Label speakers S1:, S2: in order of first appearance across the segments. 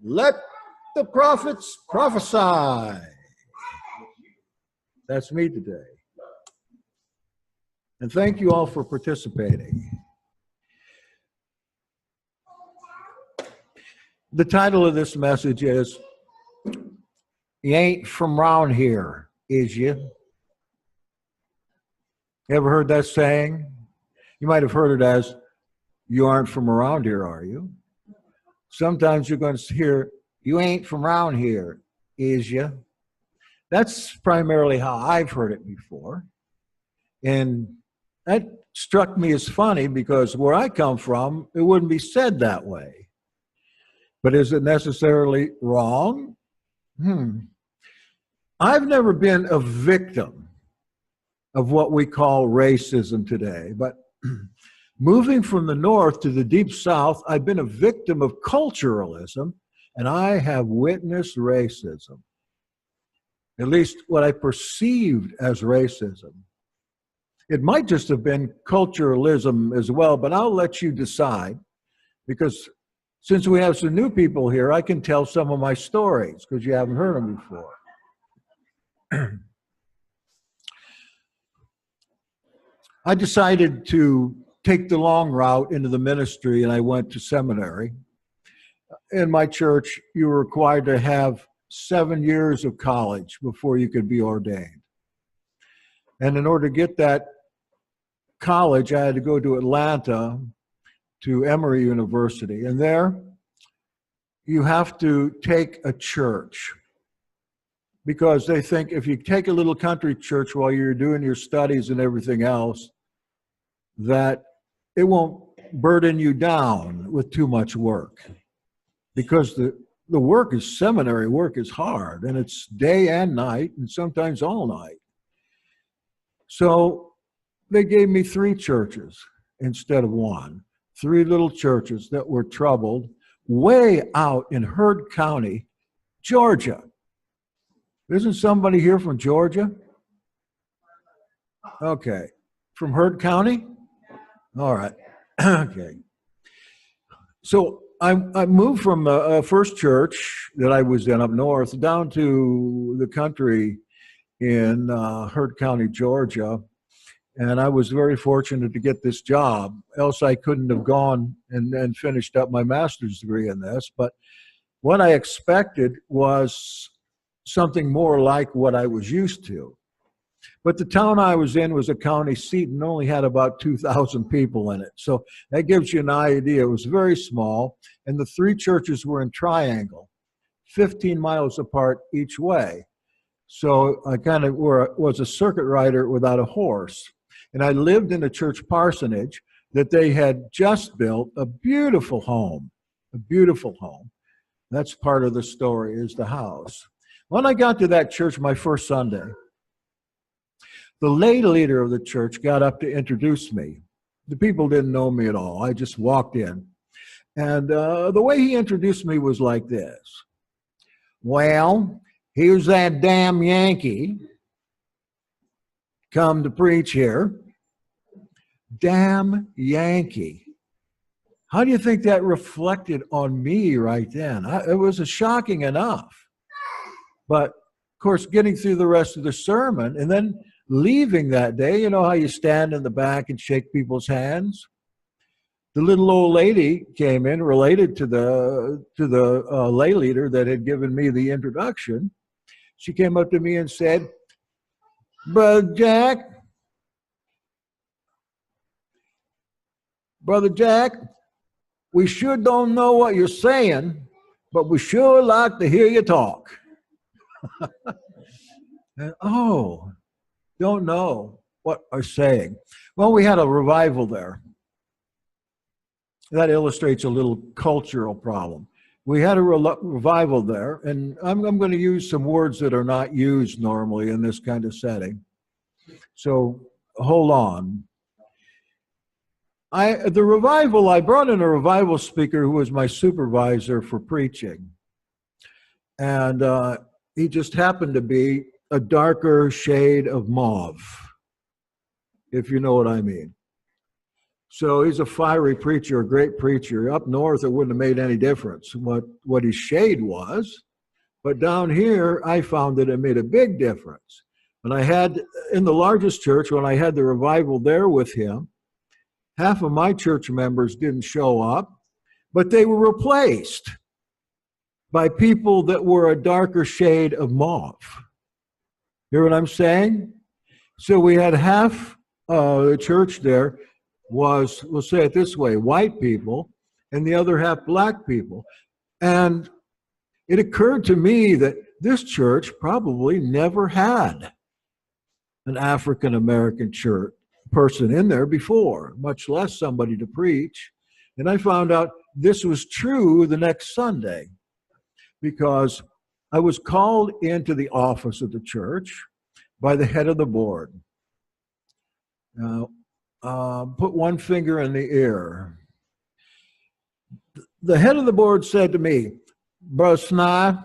S1: Let the prophets prophesy. That's me today. And thank you all for participating. The title of this message is, "You ain't from round here, is you?" Ever heard that saying? You might have heard it as, "You aren't from around here, are you?" Sometimes you're going to hear, "You ain't from around here, is you?" That's primarily how I've heard it before. And that struck me as funny because where I come from, it wouldn't be said that way. But is it necessarily wrong? I've never been a victim of what we call racism today, but moving from the North to the Deep South, I've been a victim of culturalism, and I have witnessed racism, at least what I perceived as racism. It might just have been culturalism as well, but I'll let you decide, because since we have some new people here, I can tell some of my stories because you haven't heard them before. I decided to take the long route into the ministry, and I went to seminary. In my church, you were required to have 7 years of college before you could be ordained. And in order to get that college, I had to go to Atlanta to Emory University. And there, you have to take a church, because they think if you take a little country church while you're doing your studies and everything else, that it won't burden you down with too much work. Because the work is, seminary work is hard, and it's day and night, and sometimes all night. So they gave me 3 churches instead of 1. 3 little churches that were troubled way out in Heard County, Georgia. Isn't somebody here from Georgia? Okay. From Heard County? All right. Okay. So I moved from the first church that I was in up north down to the country in Heard County, Georgia. And I was very fortunate to get this job, else I couldn't have gone and finished up my master's degree in this. But what I expected was something more like what I was used to. But the town I was in was a county seat and only had about 2,000 people in it. So that gives you an idea. It was very small, and the 3 churches were in triangle, 15 miles apart each way. So I kind of was a circuit rider without a horse. And I lived in a church parsonage that they had just built a beautiful home, a beautiful home. That's part of the story, is the house. When I got to that church my first Sunday, the lay leader of the church got up to introduce me. The people didn't know me at all. I just walked in. And the way he introduced me was like this. "Well, here's that damn Yankee come to preach here." Damn Yankee. How do you think that reflected on me right then? It was shocking enough. But, of course, getting through the rest of the sermon and then leaving that day, you know how you stand in the back and shake people's hands? The little old lady came in, related to the lay leader that had given me the introduction. She came up to me and said, Brother Jack, we sure don't know what you're saying, but we sure like to hear you talk." And, oh, don't know what I'm saying. Well, we had a revival there. That illustrates a little cultural problem. We had a revival there, and I'm going to use some words that are not used normally in this kind of setting. So hold on. The revival, I brought in a revival speaker who was my supervisor for preaching. And he just happened to be a darker shade of mauve, if you know what I mean. So he's a fiery preacher, a great preacher. Up north, it wouldn't have made any difference what his shade was. But down here, I found that it made a big difference. When I had, in the largest church, when I had the revival there with him, half of my church members didn't show up, but they were replaced by people that were a darker shade of mauve. Hear what I'm saying? So we had half the church there was, we'll say it this way, white people, and the other half black people. And it occurred to me that this church probably never had an African-American church person in there before, much less somebody to preach. And I found out this was true the next Sunday because I was called into the office of the church by the head of the board. Now, put one finger in the air. The head of the board said to me, Brother Snyder,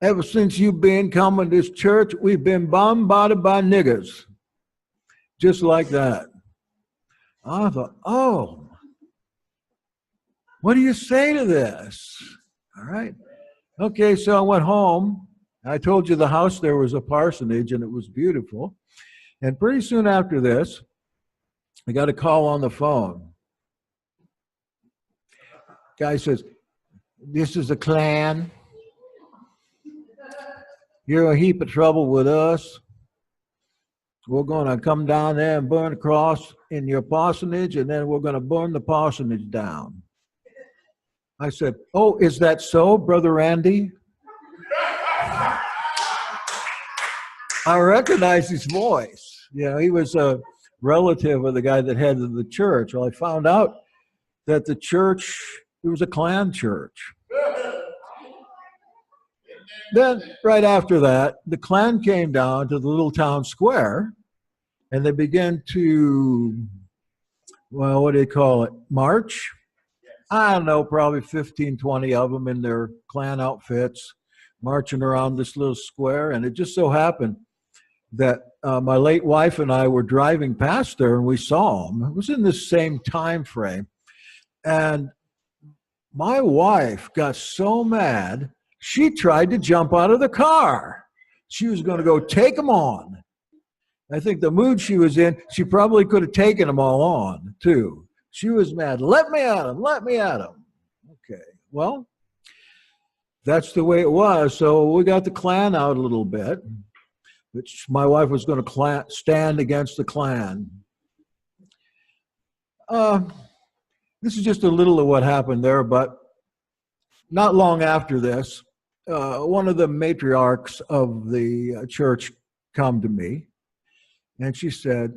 S1: ever since you've been coming to this church, we've been bombarded by niggers. Just like that. I thought, oh, what do you say to this? All right. Okay, so I went home. I told you the house there was a parsonage and it was beautiful. And pretty soon after this, I got a call on the phone. Guy says, this is the Klan. You're a heap of trouble with us. We're going to come down there and burn a cross in your parsonage, and then we're going to burn the parsonage down. I said, oh, is that so, Brother Randy? I recognized his voice. You know, he was a relative of the guy that headed the church. Well, I found out that the church, it was a Klan church. Then, right after that, the Klan came down to the little town square, and they began to, well, what do they call it, march? I don't know, probably 15, 20 of them in their Klan outfits, marching around this little square. And it just so happened that my late wife and I were driving past there, and we saw them. It was in the same time frame. And my wife got so mad, she tried to jump out of the car. She was going to go take them on. I think the mood she was in, she probably could have taken them all on, too. She was mad. Let me at them. Let me at them. Okay. Well, that's the way it was. So we got the Klan out a little bit, which my wife was going to stand against the Klan. This is just a little of what happened there, but not long after this, one of the matriarchs of the church come to me, and she said,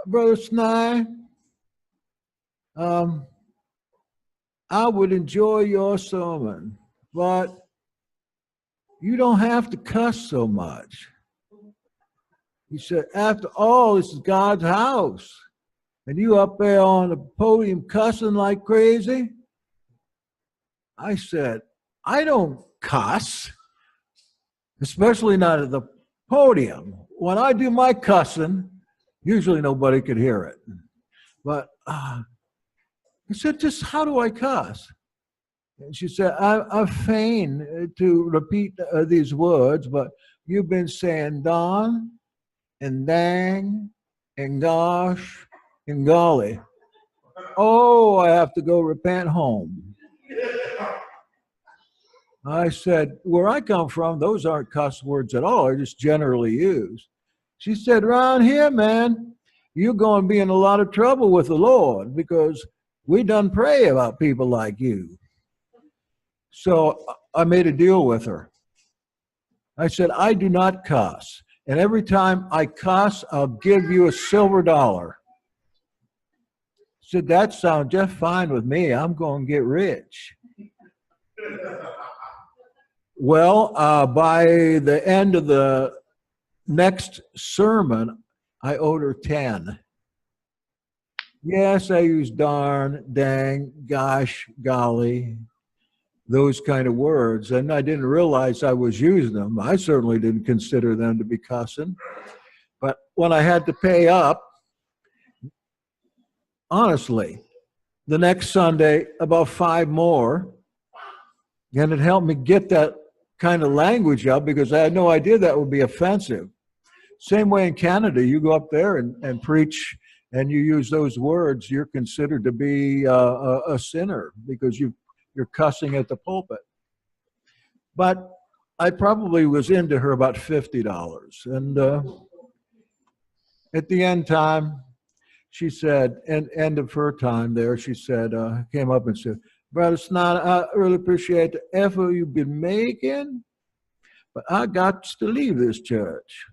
S1: Brother Snyder, I would enjoy your sermon, but you don't have to cuss so much. He said, after all, this is God's house, and you up there on the podium cussing like crazy? I said, I don't cuss, especially not at the podium. When I do my cussing, usually nobody could hear it. But I said, just how do I cuss? And she said, I feign to repeat these words, but you've been saying darn and dang and gosh and golly. Oh, I have to go repent home. I said, where I come from, those aren't cuss words at all. They're just generally used. She said, around here, man, you're going to be in a lot of trouble with the Lord because we done pray about people like you. So I made a deal with her. I said, I do not cuss. And every time I cuss, I'll give you a silver dollar. She said, that sounds just fine with me. I'm going to get rich. Well, by the end of the next sermon, I owed her 10. Yes, I used darn, dang, gosh, golly, those kind of words. And I didn't realize I was using them. I certainly didn't consider them to be cussing. But when I had to pay up, honestly, the next Sunday, about 5 more. And it helped me get that kind of language out because I had no idea that would be offensive. Same way in Canada, you go up there and preach and you use those words, you're considered to be a sinner because you're cussing at the pulpit. But I probably was into her about $50. And at the end time, she said, end of her time there, she said, came up and said, Brother Snyder, I really appreciate the effort you've been making, but I got to leave this church.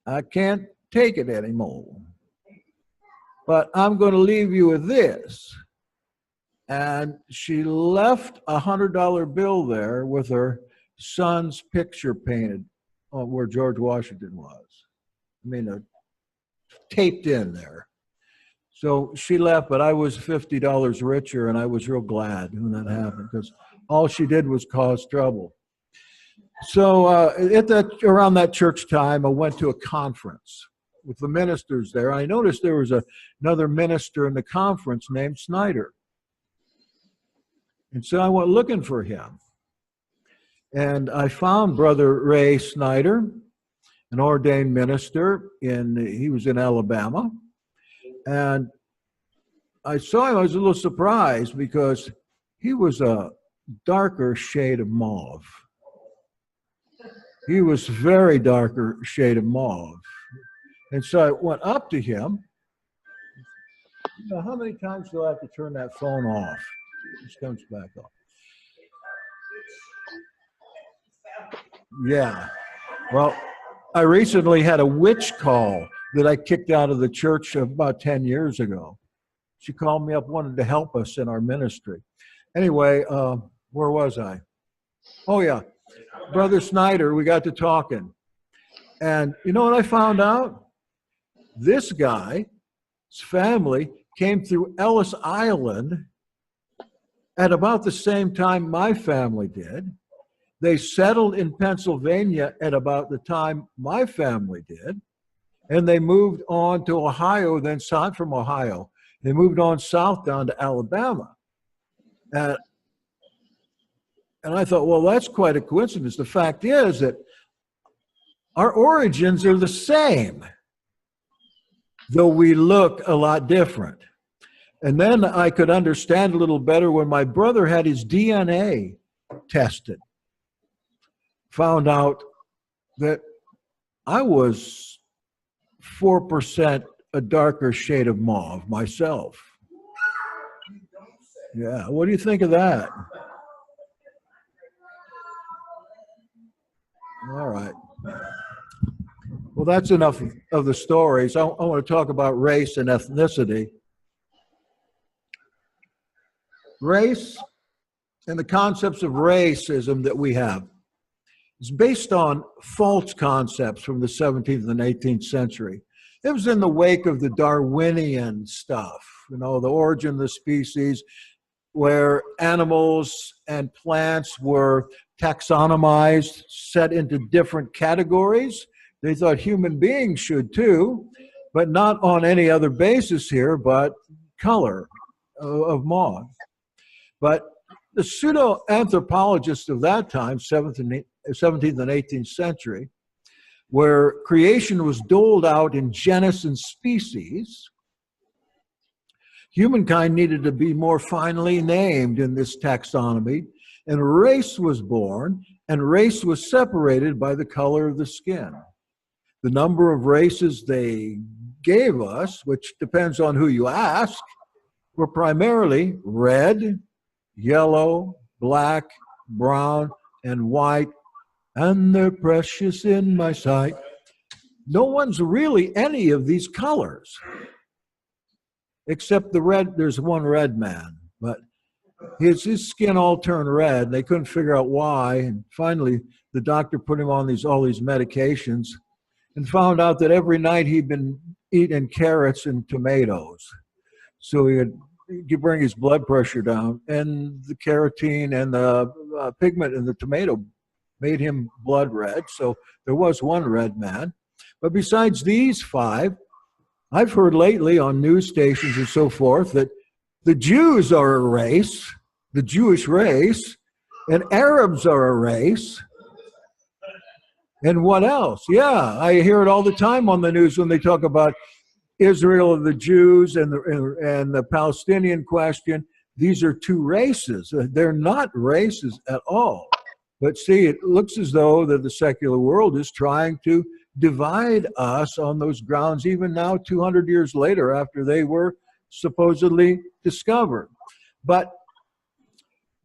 S1: I can't take it anymore. But I'm going to leave you with this. And she left a $100 bill there with her son's picture painted on where George Washington was. I mean, taped in there. So she left, but I was $50 richer, and I was real glad when that happened because all she did was cause trouble. So around that church time, I went to a conference with the ministers there. I noticed there was another minister in the conference named Snyder. And so I went looking for him. And I found Brother Ray Snyder, an ordained minister. He was in Alabama. And I saw him, I was a little surprised because he was a darker shade of mauve. He was very darker shade of mauve. And so I went up to him. You know, how many times do I have to turn that phone off? This comes back on. Yeah. Well, I recently had a witch call that I kicked out of the church about 10 years ago. She called me up, wanted to help us in our ministry. Anyway, where was I? Oh, yeah. Brother Snyder, we got to talking. And you know what I found out? This guy's family came through Ellis Island at about the same time my family did. They settled in Pennsylvania at about the time my family did. And they moved on to Ohio, then south from Ohio. They moved on south down to Alabama. And I thought, well, that's quite a coincidence. The fact is that our origins are the same, though we look a lot different. And then I could understand a little better when my brother had his DNA tested. Found out that I was 4% a darker shade of mauve myself. Yeah, what do you think of that? All right. Well, that's enough of the stories. I want to talk about race and ethnicity. Race and the concepts of racism that we have is based on false concepts from the 17th and 18th century. It was in the wake of the Darwinian stuff, you know, the origin of the species, where animals and plants were taxonomized, set into different categories. They thought human beings should too, but not on any other basis here, but color of mauve. But the pseudo-anthropologists of that time, 17th and 18th century, where creation was doled out in genus and species, humankind needed to be more finely named in this taxonomy, and race was born, and race was separated by the color of the skin. The number of races they gave us, which depends on who you ask, were primarily red, yellow, black, brown, and white, and they're precious in my sight. No one's really any of these colors, except the red. There's one red man, but his skin all turned red. They couldn't figure out why, and finally the doctor put him on all these medications and found out that every night he'd been eating carrots and tomatoes. So he could bring his blood pressure down, and the carotene and the pigment in the tomato made him blood red. So there was one red man. But besides these five, I've heard lately on news stations and so forth that the Jews are a race, the Jewish race, and Arabs are a race. And what else? Yeah, I hear it all the time on the news when they talk about Israel and the Jews and the Palestinian question. These are two races. They're not races at all. But see, it looks as though that the secular world is trying to divide us on those grounds, even now, 200 years later, after they were supposedly discovered. But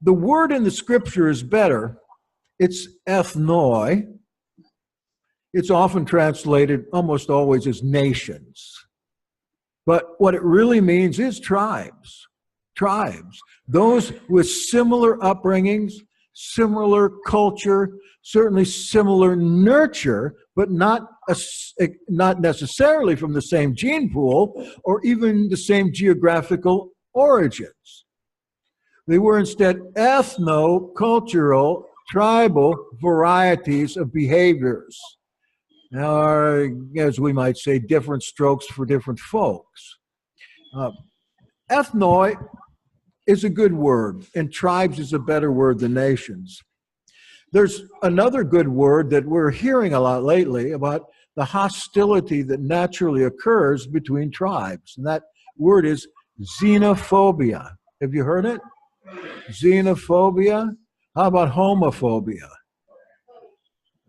S1: the word in the scripture is better. It's ethnoi. It's often translated almost always as nations. But what it really means is tribes. Tribes. Those with similar upbringings, similar culture, certainly similar nurture, but not necessarily from the same gene pool or even the same geographical origins. They were instead ethno-cultural, tribal varieties of behaviors. Now, as we might say, different strokes for different folks. Ethnoi is a good word, and tribes is a better word than nations. There's another good word that we're hearing a lot lately about the hostility that naturally occurs between tribes, and that word is xenophobia. Have you heard it? Xenophobia? How about homophobia?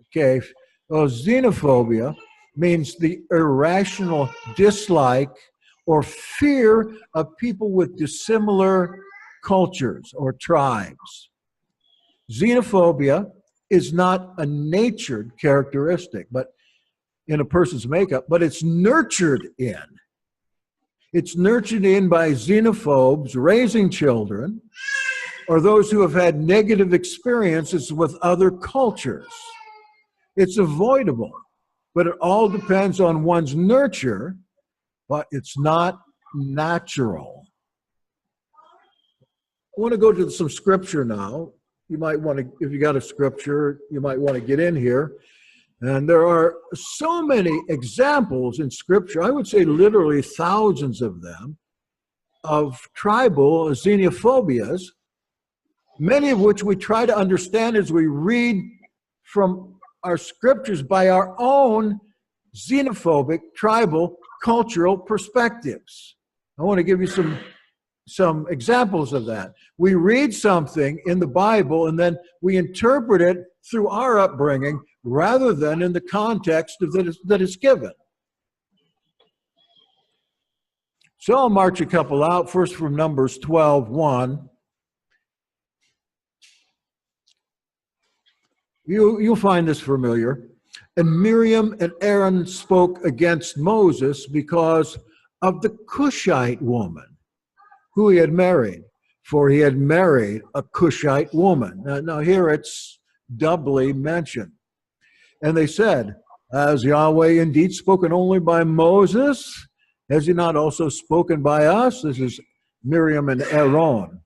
S1: Okay, well, xenophobia means the irrational dislike or fear of people with dissimilar cultures or tribes. Xenophobia is not a natured characteristic, but in a person's makeup, but it's nurtured in. It's nurtured in by xenophobes raising children or those who have had negative experiences with other cultures. It's avoidable, but it all depends on one's nurture, but it's not natural. I want to go to some scripture now. You might want to, if you got a scripture, you might want to get in here. And there are so many examples in scripture, I would say literally thousands of them, of tribal xenophobias, many of which we try to understand as we read from our scriptures by our own xenophobic, tribal, cultural perspectives. I want to give you some examples of that. We read something in the Bible and then we interpret it through our upbringing rather than in the context that it's given. So I'll march a couple out, first from Numbers 12:1. You'll find this familiar. And Miriam and Aaron spoke against Moses because of the Cushite woman who he had married, for he had married a Cushite woman. Now here it's doubly mentioned. And they said, has Yahweh indeed spoken only by Moses? Has he not also spoken by us? This is Miriam and Aaron.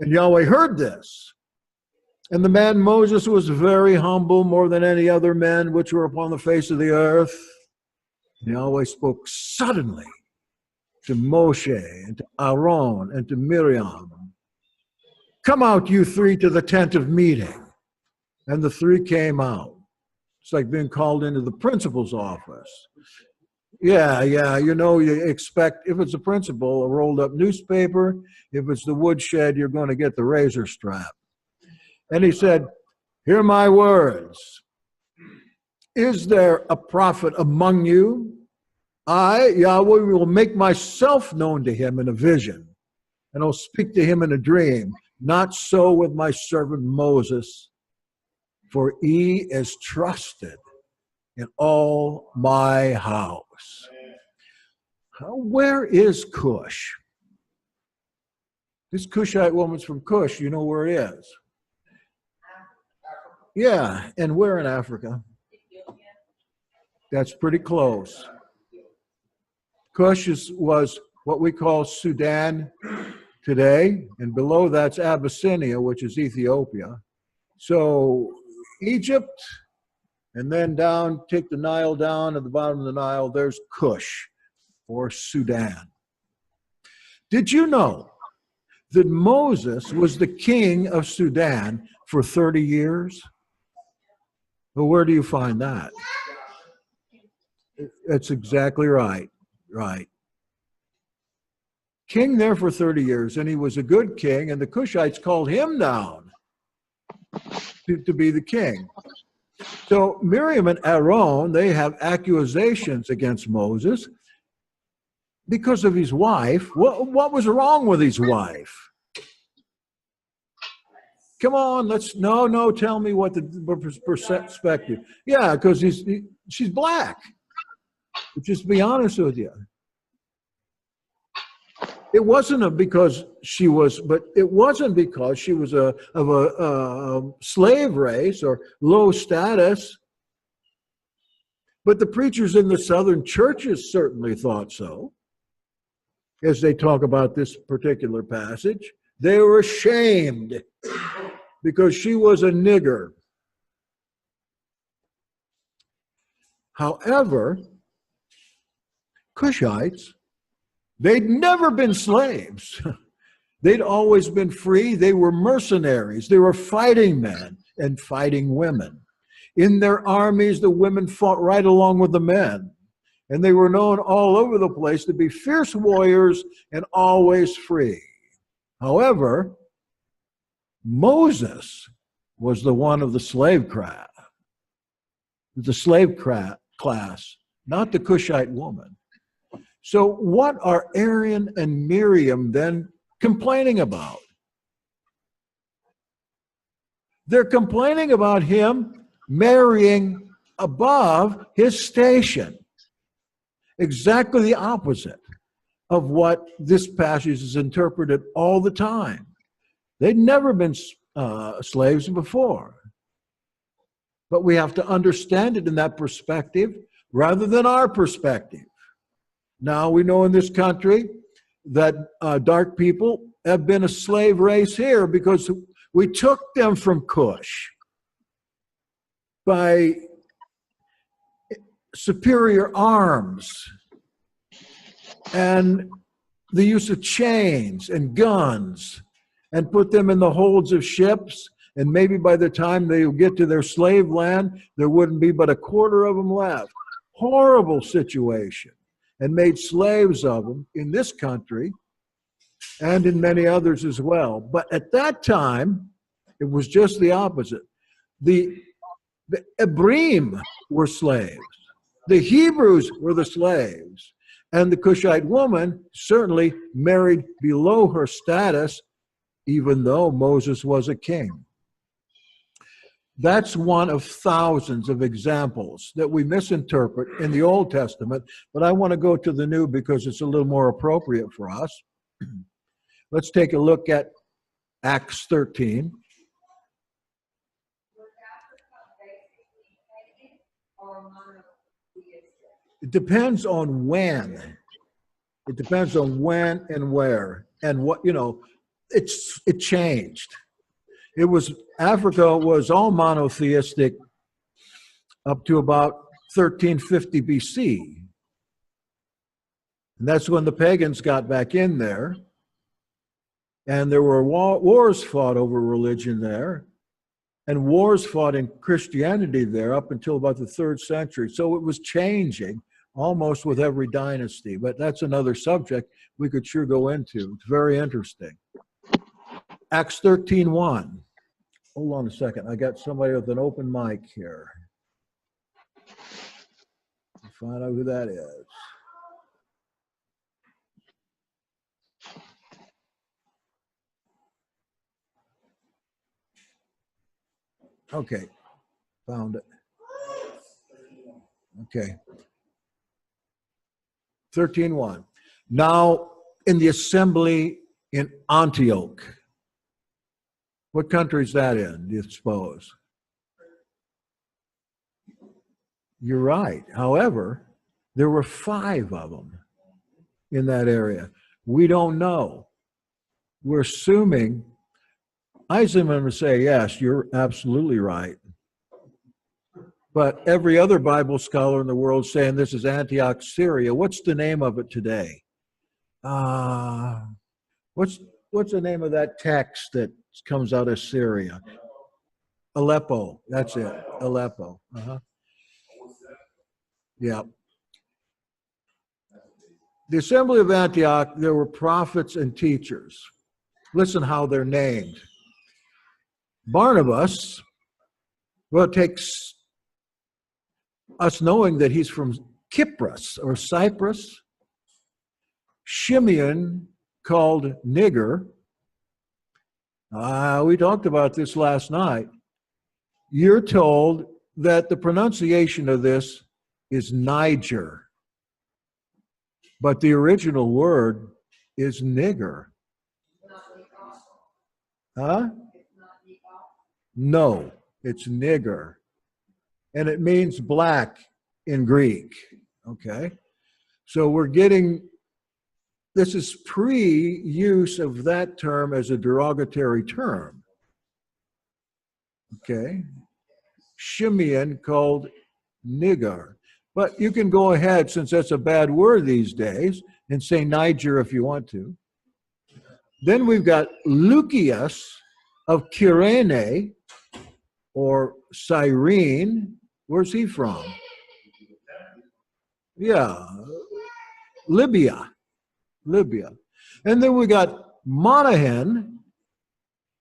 S1: And Yahweh heard this. And the man Moses was very humble, more than any other men which were upon the face of the earth. And Yahweh spoke suddenly to Moshe and to Aaron and to Miriam. Come out, you three, to the tent of meeting. And the three came out. It's like being called into the principal's office. Yeah, you know, you expect, if it's a principal, a rolled up newspaper. If it's the woodshed, you're going to get the razor strap. And he said, hear my words. Is there a prophet among you? I, Yahweh, will make myself known to him in a vision, and I'll speak to him in a dream. Not so with my servant Moses, for he is trusted in all my house. Where is Cush? This Cushite woman's from Cush. You know where it is? Yeah, and where in Africa? That's pretty close. Cush was what we call Sudan today, and below that's Abyssinia, which is Ethiopia. So Egypt, and then down, take the Nile down at the bottom of the Nile, there's Cush. or Sudan. Did you know that Moses was the king of Sudan for 30 years? Well, where do you find that? That's exactly right. Right. King there for 30 years, and he was a good king, and the Cushites called him down to be the king. So Miriam and Aaron, they have accusations against Moses because of his wife. What was wrong with his wife? Come on, tell me what the perspective. Yeah, because she's black. Just be honest with you. It wasn't because she was of a slave race or low status. But the preachers in the southern churches certainly thought so. As they talk about this particular passage, they were ashamed because she was a nigger. However, Cushites, they'd never been slaves. They'd always been free. They were mercenaries. They were fighting men and fighting women. In their armies, the women fought right along with the men. And they were known all over the place to be fierce warriors and always free. However, Moses was the one of the slave class, not the Cushite woman. So what are Aaron and Miriam then complaining about? They're complaining about him marrying above his station. Exactly the opposite of what this passage is interpreted all the time. They'd never been slaves before. But we have to understand it in that perspective rather than our perspective. Now we know in this country that dark people have been a slave race here because we took them from Cush by superior arms and the use of chains and guns, and put them in the holds of ships, and maybe by the time they get to their slave land, there wouldn't be but a quarter of them left. Horrible situation. And made slaves of them in this country and in many others as well. But at that time, it was just the opposite. The Hebrews were slaves. The Hebrews were the slaves. And the Cushite woman certainly married below her status, even though Moses was a king. That's one of thousands of examples that we misinterpret in the Old Testament, but I want to go to the New because it's a little more appropriate for us. Let's take a look at Acts 13. It depends on when. It depends on when and where and what, it changed. Africa was all monotheistic up to about 1350 BC. And that's when the pagans got back in there. And there were wars fought over religion there. And wars fought in Christianity there up until about the 3rd century. So it was changing almost with every dynasty. But that's another subject we could sure go into. It's very interesting. Acts 13:1. Hold on a second. I got somebody with an open mic here. Find out who that is. Okay. Found it. Okay. 13:1. Now in the assembly in Antioch. What country is that in, do you suppose? You're right. However, there were 5 of them in that area. We don't know. We're assuming. I'm going to say, yes, you're absolutely right. But every other Bible scholar in the world saying this is Antioch, Syria. What's the name of it today? Uh, what's the name of that text that comes out of Syria? Aleppo. That's it. Aleppo. Yeah. The Assembly of Antioch, there were prophets and teachers. Listen how they're named. Barnabas, well, it takes us knowing that he's from Cyprus or Cyprus. Shimeon, called Nigger. We talked about this last night. You're told that the pronunciation of this is Niger, but the original word is nigger. Huh? No, it's nigger. And it means black in Greek. Okay? So we're getting, this is pre-use of that term as a derogatory term. Okay? Shimeon, called nigger. But you can go ahead, since that's a bad word these days, and say Niger if you want to. Then we've got Lucius of Cyrene, or Cyrene. Where's he from? Yeah, Libya. And then we got Monahan,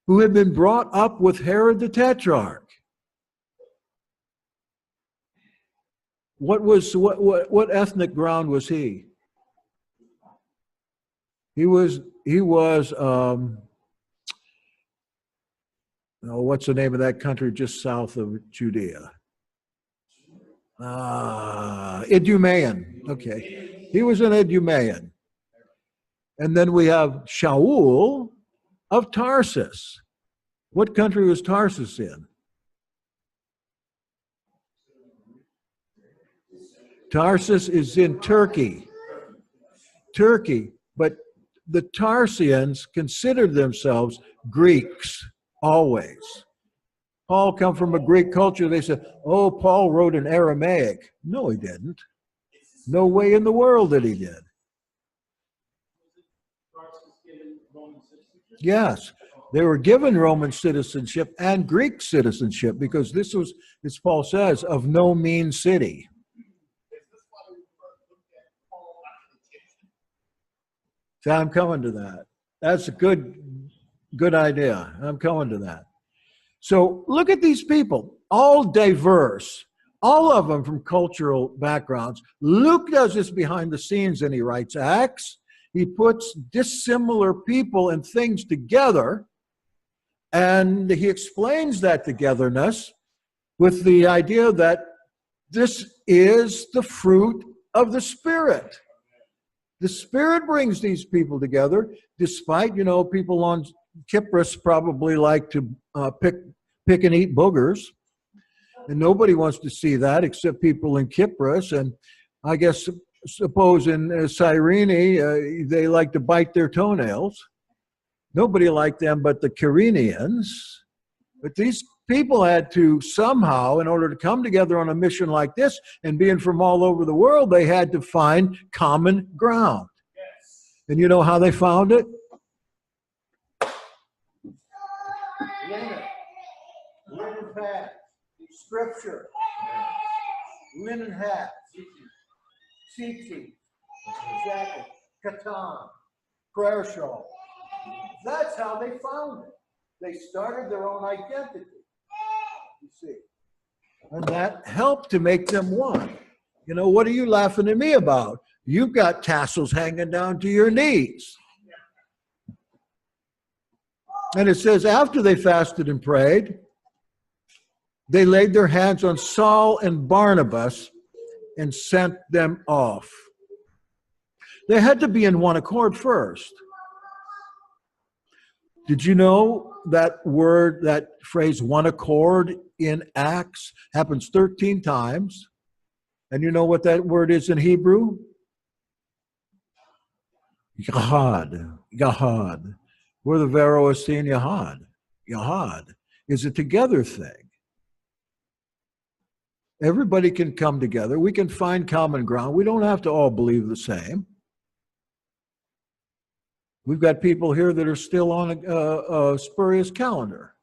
S1: who had been brought up with Herod the Tetrarch. What ethnic ground was he? He was what's the name of that country just south of Judea? Idumean. Okay. He was an Idumean. And then we have Shaul of Tarsus. What country was Tarsus in? Tarsus is in Turkey. But the Tarsians considered themselves Greeks always. Paul come from a Greek culture. They said, oh, Paul wrote in Aramaic. No, he didn't. No way in the world that he did. Yes, they were given Roman citizenship and Greek citizenship because this was, as Paul says, of no mean city. So I'm coming to that. That's a good idea. I'm coming to that. So look at these people, all diverse, all of them from cultural backgrounds. Luke does this behind the scenes and he writes Acts. He puts dissimilar people and things together, and he explains that togetherness with the idea that this is the fruit of the Spirit. The Spirit brings these people together, despite, people on Cyprus probably like to pick and eat boogers. And nobody wants to see that except people in Cyprus. And I guess, suppose in Cyrene, they like to bite their toenails. Nobody liked them but the Cyrenians. But these people had to somehow, in order to come together on a mission like this, and being from all over the world, they had to find common ground. And you know how they found it? Linen pads, scripture, linen hats, tzitzit, exactly, katan, prayer shawl. That's how they found it. They started their own identity, you see. And that helped to make them one. What are you laughing at me about? You've got tassels hanging down to your knees. And it says, after they fasted and prayed, they laid their hands on Saul and Barnabas and sent them off. They had to be in one accord first. Did you know that word, that phrase, one accord in Acts happens 13 times? And you know what that word is in Hebrew? Yahad. We're the Vero-Estin Yahad. Yahad is a together thing. Everybody can come together. We can find common ground. We don't have to all believe the same. We've got people here that are still on a spurious calendar,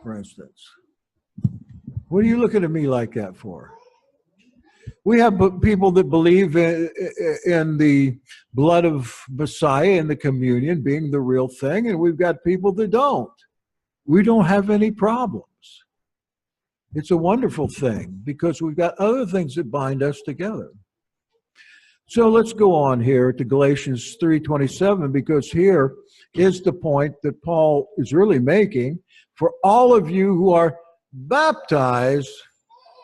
S1: for instance. What are you looking at me like that for? We have people that believe in the blood of Messiah and the communion being the real thing, and we've got people that don't. We don't have any problems. It's a wonderful thing because we've got other things that bind us together. So let's go on here to Galatians 3:27, because here is the point that Paul is really making for all of you who are baptized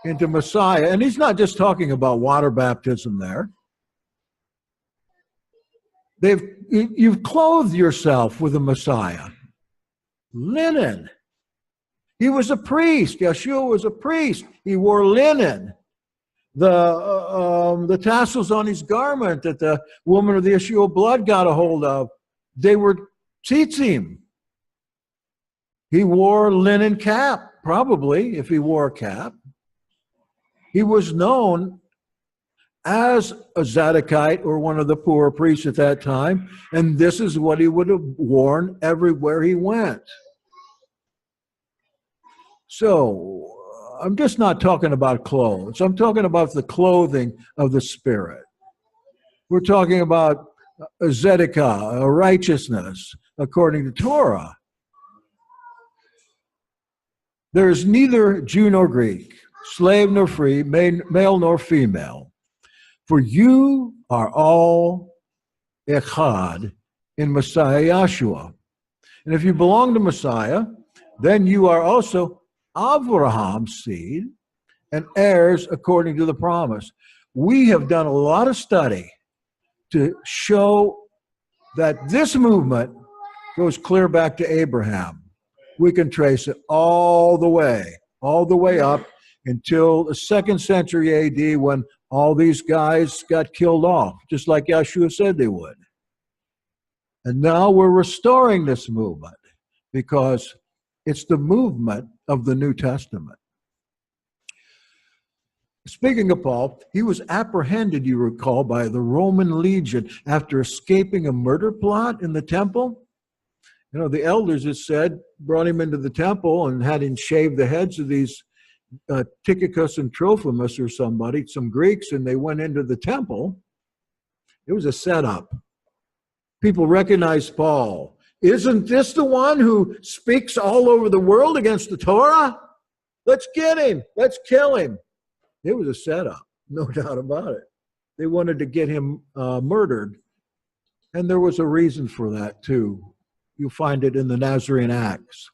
S1: into Messiah. And he's not just talking about water baptism there. You've clothed yourself with the Messiah. Linen. He was a priest. Yeshua was a priest. He wore linen. The tassels on his garment that the woman of the issue of blood got a hold of, they were tzitzim. He wore linen cap, probably, if he wore a cap. He was known as a Zadokite, or one of the poor priests at that time, and this is what he would have worn everywhere he went. So, I'm just not talking about clothes. I'm talking about the clothing of the Spirit. We're talking about a tzedakah, a righteousness, according to Torah. There is neither Jew nor Greek, slave nor free, male nor female, for you are all echad in Messiah Yeshua. And if you belong to Messiah, then you are also Abraham's seed and heirs according to the promise. We have done a lot of study to show that this movement goes clear back to Abraham. We can trace it all the way up until the 2nd century AD, when all these guys got killed off, just like Yeshua said they would. And now we're restoring this movement because it's the movement of the New Testament. Speaking of Paul, he was apprehended, you recall, by the Roman legion after escaping a murder plot in the temple. You know, the elders, it said, brought him into the temple and had him shave the heads of these Tychicus and Trophimus or somebody, some Greeks, and they went into the temple. It was a setup. People recognized Paul. Isn't this the one who speaks all over the world against the Torah? Let's get him. Let's kill him. It was a setup, no doubt about it. They wanted to get him murdered. And there was a reason for that, too. You'll find it in the Nazarene Acts.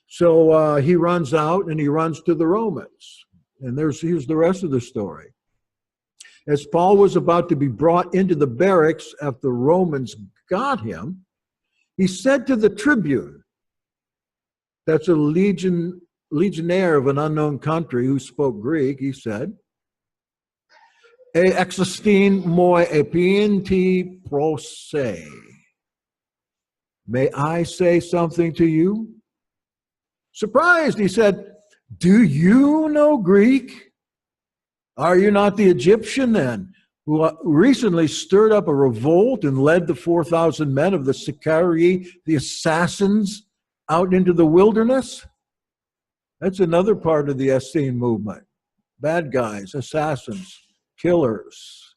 S1: So he runs out and he runs to the Romans. And here's the rest of the story. As Paul was about to be brought into the barracks after the Romans got him, he said to the tribune, that's a legionnaire of an unknown country who spoke Greek, he said, E existin moi epienti prose. May I say something to you? Surprised, he said, do you know Greek? Are you not the Egyptian then, who recently stirred up a revolt and led the 4,000 men of the Sicarii, the assassins, out into the wilderness? That's another part of the Essene movement. Bad guys, assassins, killers.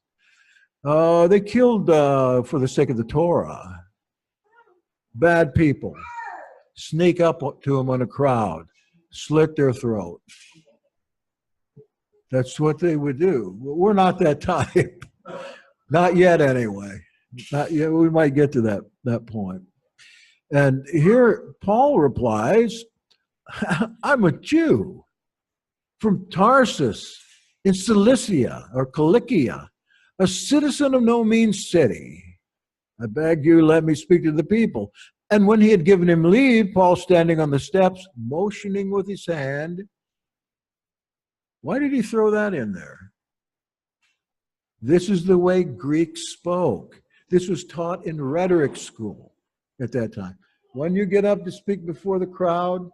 S1: They killed for the sake of the Torah. Bad people. Sneak up to them in a crowd. Slit their throat. That's what they would do. We're not that type. Not yet, anyway. Not yet. We might get to that point. And here Paul replies, I'm a Jew from Tarsus in Cilicia or Cilicia, a citizen of no mean city. I beg you, let me speak to the people. And when he had given him leave, Paul, standing on the steps, motioning with his hand. Why did he throw that in there? This is the way Greeks spoke. This was taught in rhetoric school at that time. When you get up to speak before the crowd,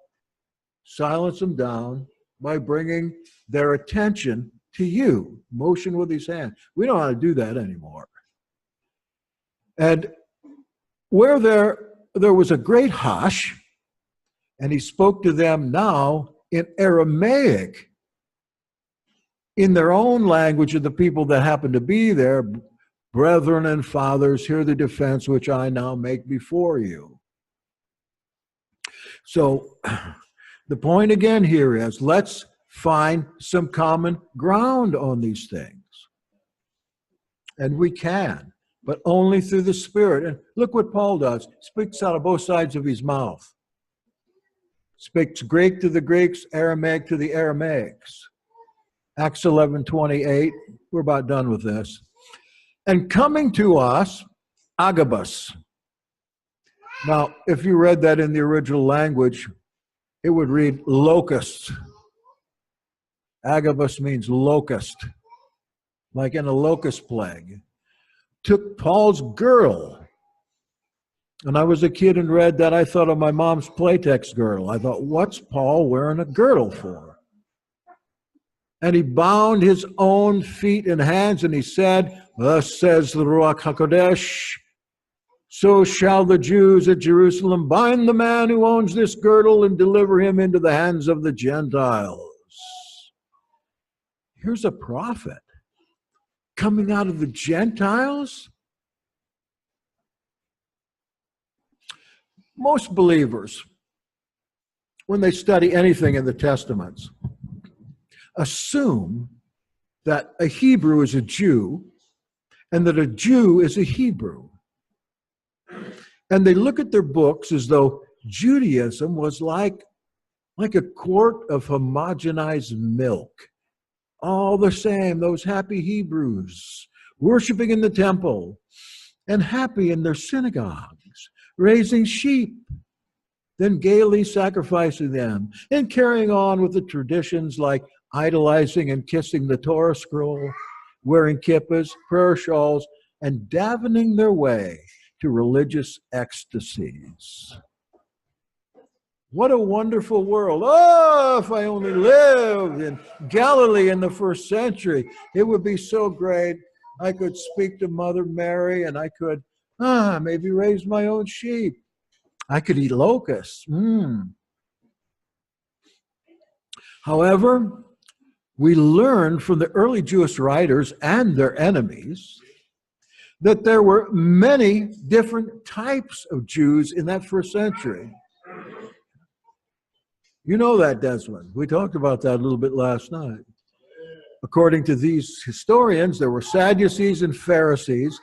S1: silence them down by bringing their attention to you. Motion with his hand. We don't know how to do that anymore. And where there was a great hush, and he spoke to them now in Aramaic, in their own language of the people that happened to be there. Brethren and fathers, hear the defense which I now make before you. So the point again here is, let's find some common ground on these things. And we can, but only through the Spirit. And look what Paul does. Speaks out of both sides of his mouth. Speaks Greek to the Greeks, Aramaic to the Aramaics. Acts 11:28. We're about done with this. And coming to us, Agabus. Now, if you read that in the original language, it would read locust. Agabus means locust, like in a locust plague. Took Paul's girl. And I was a kid and read that, I thought of my mom's Playtex girl. I thought, what's Paul wearing a girdle for? And he bound his own feet and hands, and he said, thus says the Ruach HaKodesh, so shall the Jews at Jerusalem bind the man who owns this girdle and deliver him into the hands of the Gentiles. Here's a prophet coming out of the Gentiles. Most believers, when they study anything in the Testaments, assume that a Hebrew is a Jew and that a Jew is a Hebrew. And they look at their books as though Judaism was like a quart of homogenized milk. All the same, those happy Hebrews worshiping in the temple and happy in their synagogues, raising sheep, then gaily sacrificing them, and carrying on with the traditions like idolizing and kissing the Torah scroll, wearing kippahs, prayer shawls, and davening their way to religious ecstasies. What a wonderful world. Oh, if I only lived in Galilee in the first century, it would be so great. I could speak to Mother Mary, and I could maybe raise my own sheep. I could eat locusts. However, we learn from the early Jewish writers and their enemies that there were many different types of Jews in that first century. You know that, Desmond. We talked about that a little bit last night. According to these historians, there were Sadducees and Pharisees,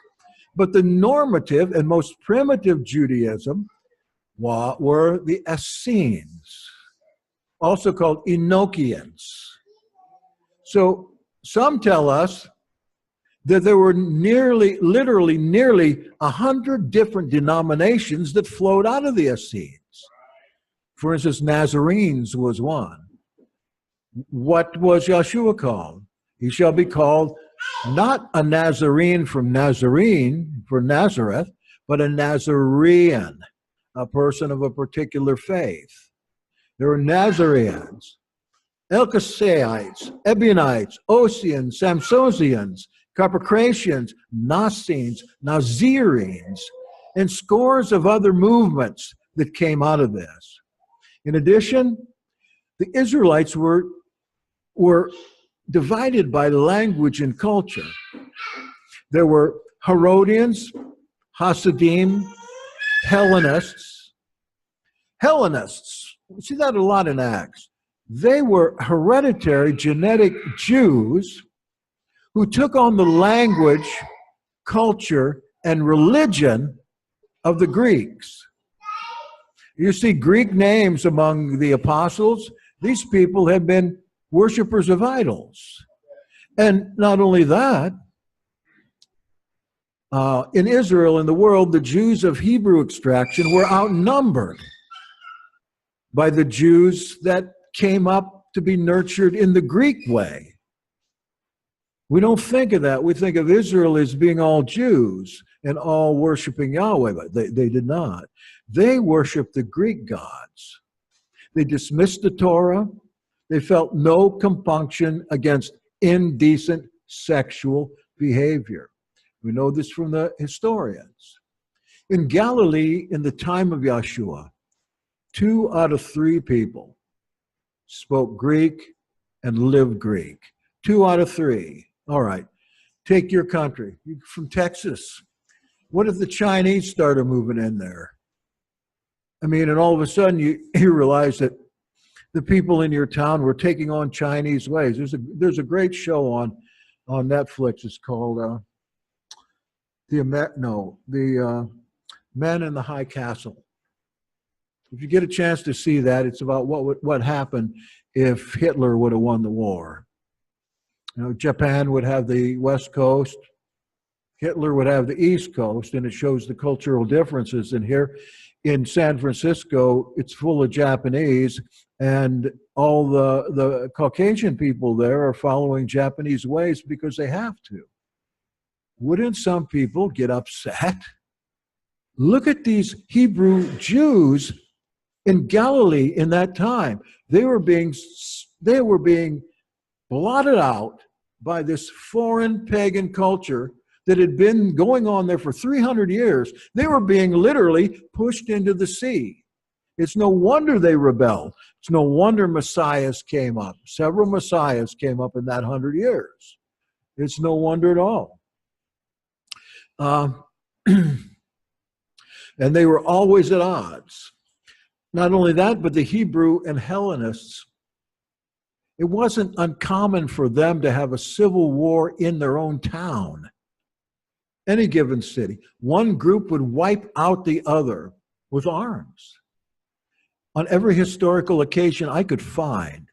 S1: but the normative and most primitive Judaism were the Essenes, also called Enochians. So some tell us that there were literally nearly 100 different denominations that flowed out of the Essenes. For instance, Nazarenes was one. What was Yeshua called? He shall be called not a Nazarene from Nazarene, for Nazareth, but a Nazarene, a person of a particular faith. There were Nazareans, Elkosaites, Ebionites, Ossians, Samsosians, Carpocratians, Nassenes, Nazarenes, and scores of other movements that came out of this. In addition, the Israelites were divided by language and culture. There were Herodians, Hasidim, Hellenists. Hellenists, we see that a lot in Acts. They were hereditary genetic Jews who took on the language, culture, and religion of the Greeks. You see Greek names among the apostles. These people had been worshipers of idols. And not only that, in Israel and the world, the Jews of Hebrew extraction were outnumbered by the Jews that came up to be nurtured in the Greek way. We don't think of that. We think of Israel as being all Jews and all worshiping Yahweh, but they did not. They worshiped the Greek gods. They dismissed the Torah. They felt no compunction against indecent sexual behavior. We know this from the historians. In Galilee, in the time of Yeshua, 2 out of 3 people spoke Greek and lived Greek. 2 out of 3. All right. Take your country. You're from Texas. What if the Chinese started moving in there? I mean, and all of a sudden you realize that the people in your town were taking on Chinese ways. There's a great show on Netflix. It's called the Men in the High Castle. If you get a chance to see that, it's about what happened if Hitler would have won the war. You know, Japan would have the West Coast, Hitler would have the East Coast, and it shows the cultural differences. And here in San Francisco, it's full of Japanese, and all the Caucasian people there are following Japanese ways because they have to. Wouldn't some people get upset? Look at these Hebrew Jews in Galilee in that time. They were being blotted out by this foreign pagan culture that had been going on there for 300 years. They were being literally pushed into the sea. It's no wonder they rebelled. It's no wonder messiahs came up. Several messiahs came up in that 100 years. It's no wonder at all. And they were always at odds. Not only that, but the Hebrew and Hellenists, it wasn't uncommon for them to have a civil war in their own town, any given city. One group would wipe out the other with arms. On every historical occasion I could find,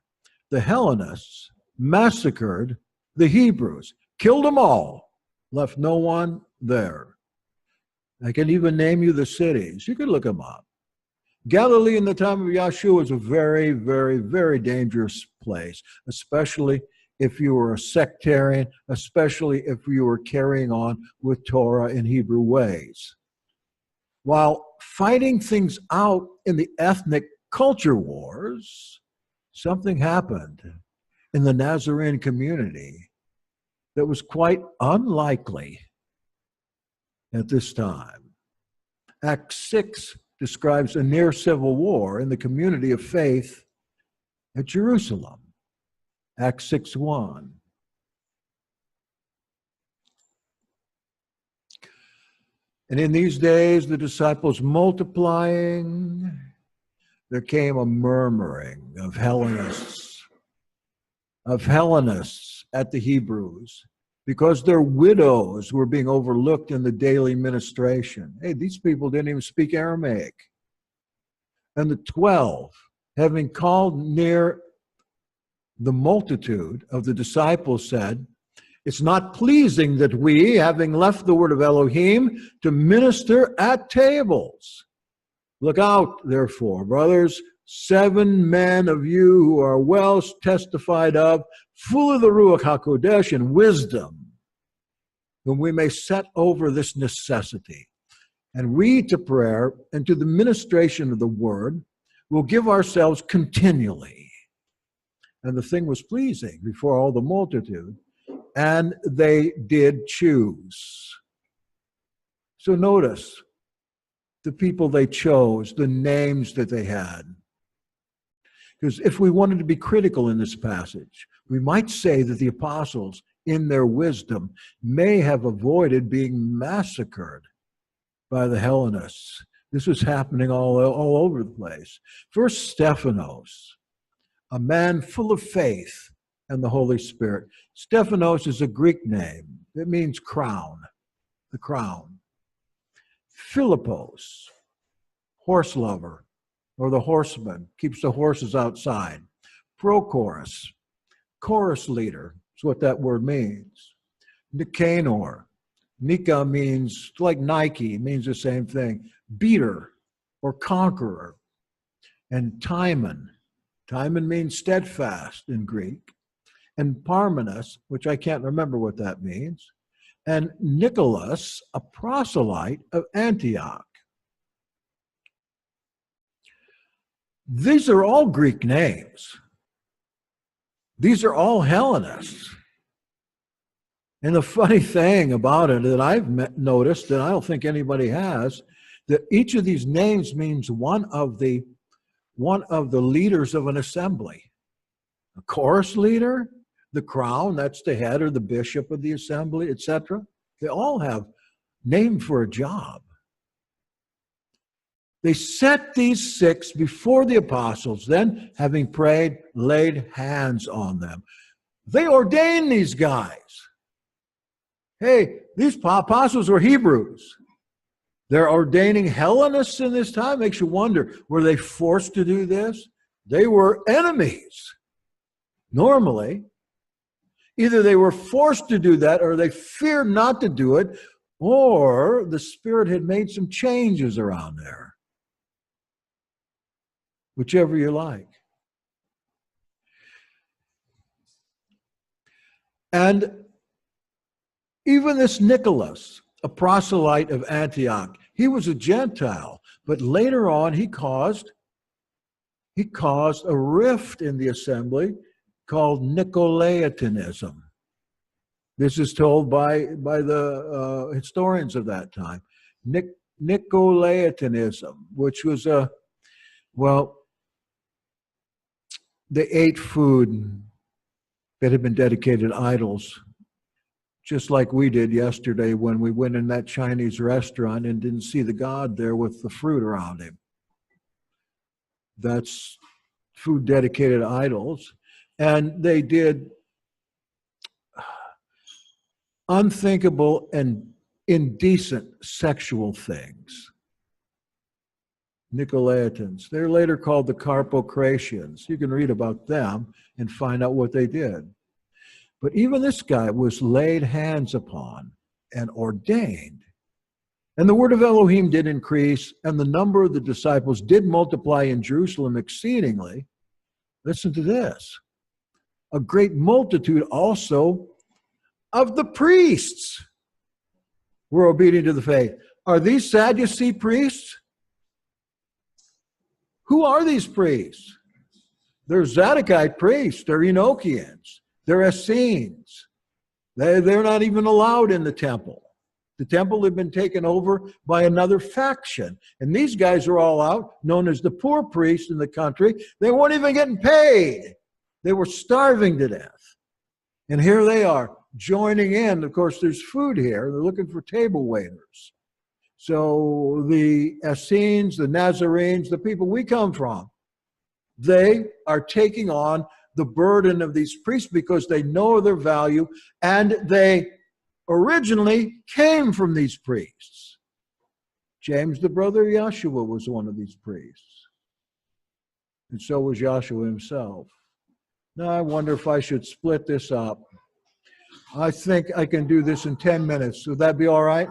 S1: the Hellenists massacred the Hebrews, killed them all, left no one there. I can even name you the cities. You could look them up. Galilee in the time of Yeshua was a very, very, very dangerous place, especially if you were a sectarian, especially if you were carrying on with Torah and Hebrew ways. While fighting things out in the ethnic culture wars, something happened in the Nazarene community that was quite unlikely at this time. Acts 6 describes a near civil war in the community of faith at Jerusalem. Acts 6:1. And in these days, the disciples multiplying, there came a murmuring of Hellenists at the Hebrews, because their widows were being overlooked in the daily ministration. Hey, these people didn't even speak Aramaic. And the 12, having called near the multitude of the disciples, said, "It's not pleasing that we, having left the word of Elohim, to minister at tables. Look out, therefore, brothers, 7 men of you who are well testified of, full of the Ruach HaKodesh and wisdom, whom we may set over this necessity. And we to prayer and to the ministration of the word will give ourselves continually." And the thing was pleasing before all the multitude, and they did choose. So notice the people they chose, the names that they had. Because if we wanted to be critical in this passage, we might say that the apostles, in their wisdom, may have avoided being massacred by the Hellenists. This was happening all over the place. First, Stephanos, a man full of faith and the Holy Spirit. Stephanos is a Greek name. It means crown, the crown. Philippos, horse lover, or the horseman, keeps the horses outside. Prochorus, chorus leader, is what that word means. Nicanor, Nika means, like Nike, means the same thing. Beater, or conqueror. And Timon, Timon means steadfast in Greek. And Parmenas, which I can't remember what that means. And Nicholas, a proselyte of Antioch. These are all Greek names. These are all Hellenists. And the funny thing about it that I've noticed, that I don't think anybody has, that each of these names means one of the leaders of an assembly. A chorus leader, the crown, that's the head or the bishop of the assembly, etc. They all have name for a job. They set these 6 before the apostles, then, having prayed, laid hands on them. They ordained these guys. Hey, these apostles were Hebrews. They're ordaining Hellenists in this time. Makes you wonder, were they forced to do this? They were enemies. Normally, either they were forced to do that or they feared not to do it, or the Spirit had made some changes around there. Whichever you like. And even this Nicholas, a proselyte of Antioch, he was a Gentile, but later on he caused a rift in the assembly called Nicolaitanism. This is told by the historians of that time. Nicolaitanism, which was they ate food that had been dedicated to idols, just like we did yesterday when we went in that Chinese restaurant and didn't see the God there with the fruit around him. That's food dedicated to idols. And they did unthinkable and indecent sexual things. Nicolaitans. They're later called the Carpocratians. You can read about them and find out what they did. But even this guy was laid hands upon and ordained. And the word of Elohim did increase, and the number of the disciples did multiply in Jerusalem exceedingly. Listen to this. A great multitude also of the priests were obedient to the faith. Are these Sadducee priests? Who are these priests? They're Zadokite priests. They're Enochians. They're Essenes. They're not even allowed in the temple. The temple had been taken over by another faction. And these guys are all out, known as the poor priests in the country. They weren't even getting paid. They were starving to death. And here they are joining in. Of course, there's food here. They're looking for table waiters. So the Essenes, the Nazarenes, the people we come from, they are taking on the burden of these priests because they know their value, and they originally came from these priests. James, the brother of Yeshua, was one of these priests. And so was Yeshua himself. Now, I wonder if I should split this up. I think I can do this in 10 minutes. Would that be all right?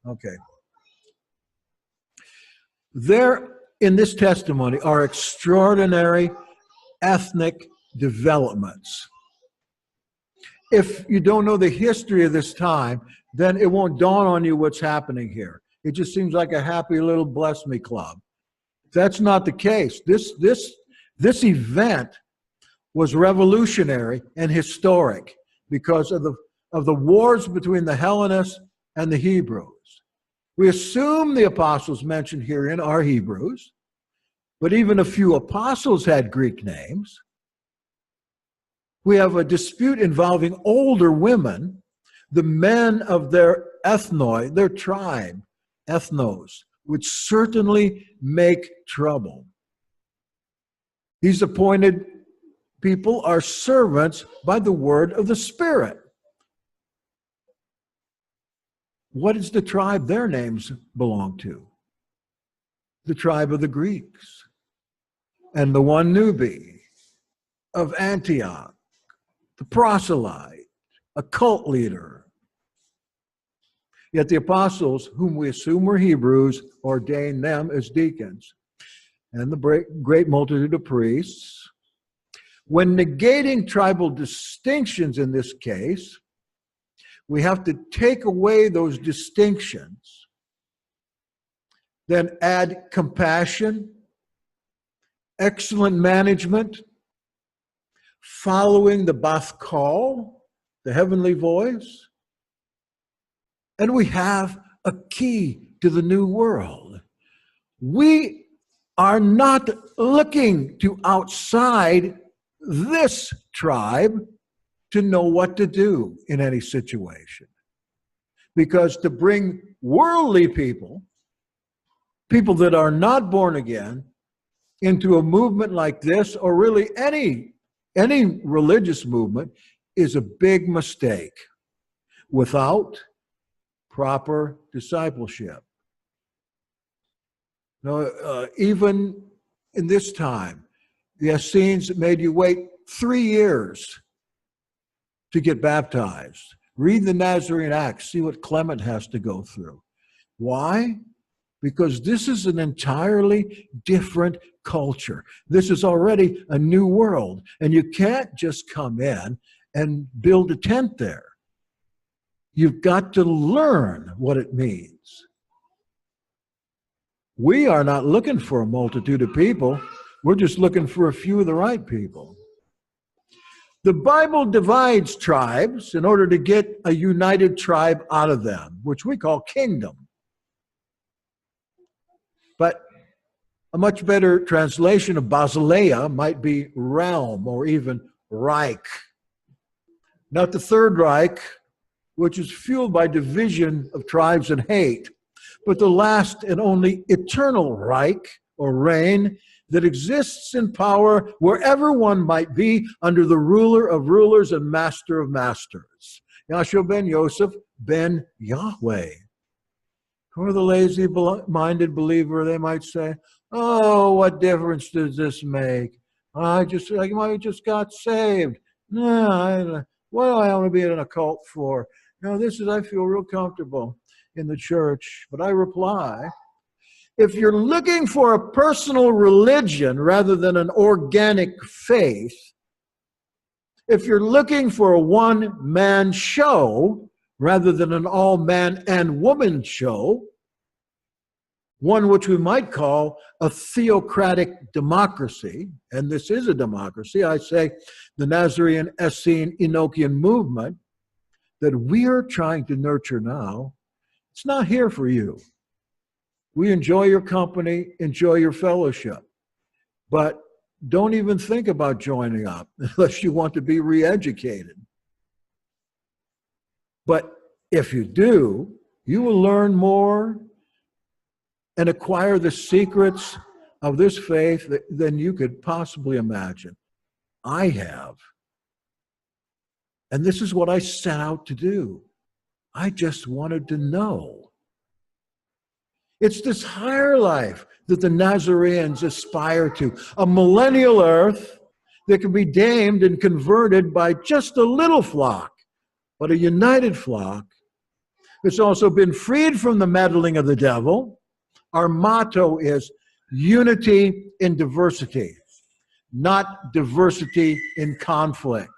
S1: Okay. There, in this testimony, are extraordinary ethnic developments. If you don't know the history of this time, then it won't dawn on you what's happening here. It just seems like a happy little bless me club. That's not the case. This event was revolutionary and historic because of the wars between the Hellenists and the Hebrews. We assume the apostles mentioned herein are Hebrews, but even a few apostles had Greek names. We have a dispute involving older women, the men of their ethnoi, their tribe, ethnos, would certainly make trouble. These appointed people are servants by the word of the Spirit. What is the tribe their names belong to? The tribe of the Greeks. And the one newbie of Antioch, the proselyte, a cult leader. Yet the apostles, whom we assume were Hebrews, ordained them as deacons. And the great multitude of priests. When negating tribal distinctions in this case, we have to take away those distinctions, then add compassion, excellent management, following the Bath call, the heavenly voice. And we have a key to the new world. We are not looking to outside this tribe to know what to do in any situation. Because to bring worldly people, people that are not born again, into a movement like this, or really any religious movement, is a big mistake without proper discipleship. Now, even in this time, the Essenes made you wait 3 years to get baptized. Read the Nazarene Acts, see what Clement has to go through. Why? Because this is an entirely different culture. This is already a new world, and you can't just come in and build a tent there. You've got to learn what it means. We are not looking for a multitude of people. We're just looking for a few of the right people. The Bible divides tribes in order to get a united tribe out of them, which we call kingdom. But a much better translation of Basileia might be realm or even Reich. Not the Third Reich, which is fueled by division of tribes and hate, but the last and only eternal Reich or reign that exists in power wherever one might be under the ruler of rulers and master of masters. Yahshua ben Yosef ben Yahweh. For the lazy-minded believer, they might say, oh, what difference does this make? I just got saved. No, what do I want to be in a cult for? No, I feel real comfortable in the church. But I reply, if you're looking for a personal religion rather than an organic faith, if you're looking for a one-man show rather than an all-man and woman show, one which we might call a theocratic democracy, and this is a democracy, I say the Nazarene, Essene, Enochian movement that we are trying to nurture now, it's not here for you. We enjoy your company, enjoy your fellowship, but don't even think about joining up unless you want to be re-educated. But if you do, you will learn more and acquire the secrets of this faith than you could possibly imagine. I have. And this is what I set out to do. I just wanted to know. It's this higher life that the Nazarenes aspire to, a millennial earth that can be tamed and converted by just a little flock, but a united flock that's also been freed from the meddling of the devil. Our motto is unity in diversity, not diversity in conflict.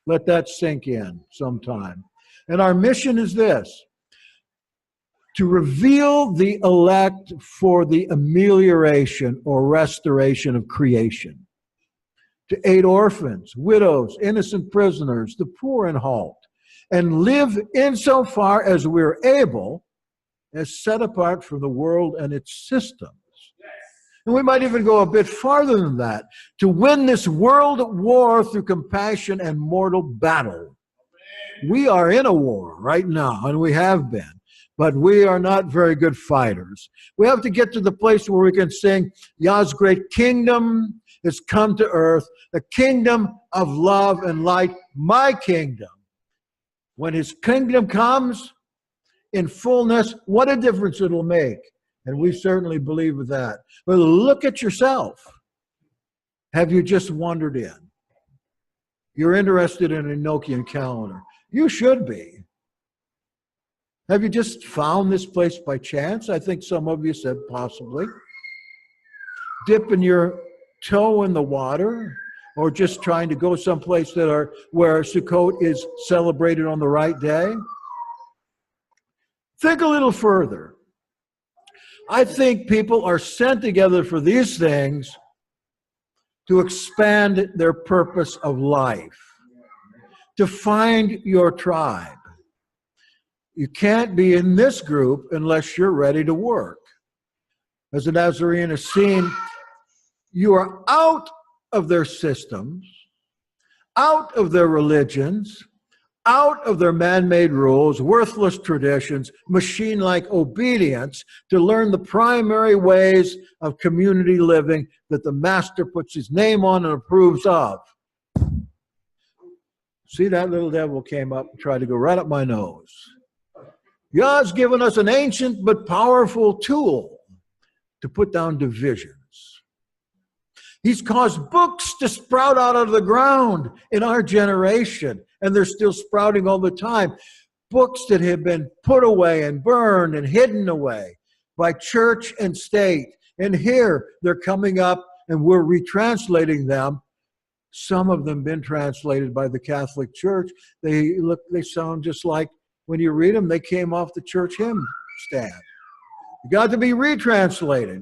S1: Let that sink in sometime. And our mission is this: to reveal the elect for the amelioration or restoration of creation, to aid orphans, widows, innocent prisoners, the poor and halt, and live insofar as we're able, as set apart from the world and its systems. And we might even go a bit farther than that, to win this world war through compassion and mortal battle. We are in a war right now, and we have been, but we are not very good fighters. We have to get to the place where we can sing, Yah's great kingdom has come to earth, the kingdom of love and light, my kingdom. When his kingdom comes in fullness, what a difference it'll make. And we certainly believe with that. But look at yourself. Have you just wandered in? You're interested in an Enochian calendar. You should be. Have you just found this place by chance? I think some of you said possibly. Dipping your toe in the water, or just trying to go someplace where Sukkot is celebrated on the right day? Think a little further. I think people are sent together for these things to expand their purpose of life, to find your tribe. You can't be in this group unless you're ready to work. As a Nazarene is seen, you are out of their systems, out of their religions, out of their man-made rules, worthless traditions, machine-like obedience to learn the primary ways of community living that the master puts his name on and approves of. See, that little devil came up and tried to go right up my nose. God's given us an ancient but powerful tool to put down divisions. He's caused books to sprout out of the ground in our generation, and they're still sprouting all the time. Books that have been put away and burned and hidden away by church and state. And here they're coming up and we're retranslating them. Some of them been translated by the Catholic Church. They sound just like, when you read them, they came off the church hymn stand. You got to be retranslated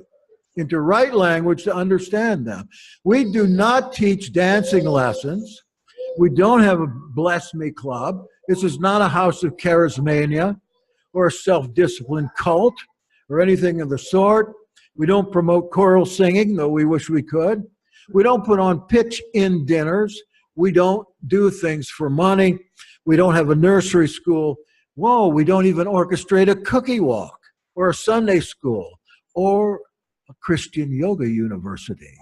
S1: into right language to understand them. We do not teach dancing lessons. We don't have a Bless Me Club. This is not a house of charismania or a self-discipline cult or anything of the sort. We don't promote choral singing, though we wish we could. We don't put on pitch-in dinners. We don't do things for money. We don't have a nursery school. Whoa, we don't even orchestrate a cookie walk or a Sunday school or a Christian yoga university.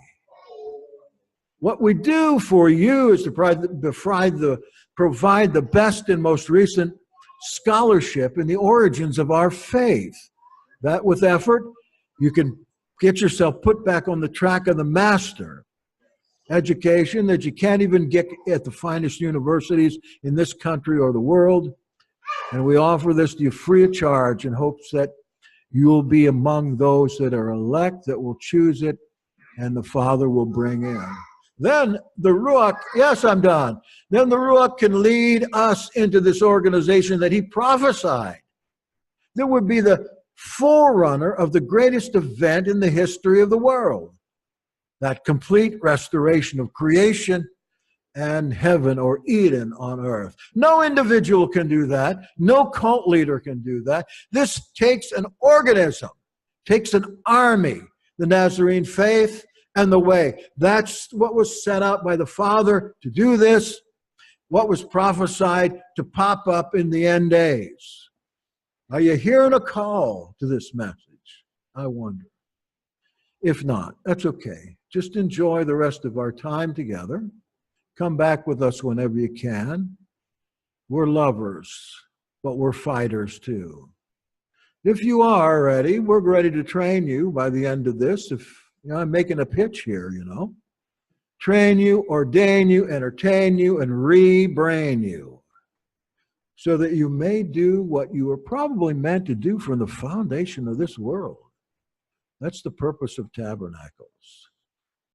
S1: What we do for you is to provide the best and most recent scholarship in the origins of our faith. That with effort, you can get yourself put back on the track of the master. Education that you can't even get at the finest universities in this country or the world. And we offer this to you free of charge in hopes that you'll be among those that are elect, that will choose it, and the Father will bring in. Then the Ruach, yes, I'm done. Then the Ruach can lead us into this organization that he prophesied. That would be the forerunner of the greatest event in the history of the world. That complete restoration of creation and heaven or Eden on earth. No individual can do that. No cult leader can do that. This takes an organism, takes an army, the Nazarene faith and the way. That's what was set out by the Father to do this, what was prophesied to pop up in the end days. Are you hearing a call to this message? I wonder. If not, that's okay. Just enjoy the rest of our time together. Come back with us whenever you can. We're lovers, but we're fighters too. If you are ready, we're ready to train you by the end of this. If I'm making a pitch here, train you, ordain you, entertain you, and re-brain you so that you may do what you were probably meant to do from the foundation of this world. That's the purpose of Tabernacles.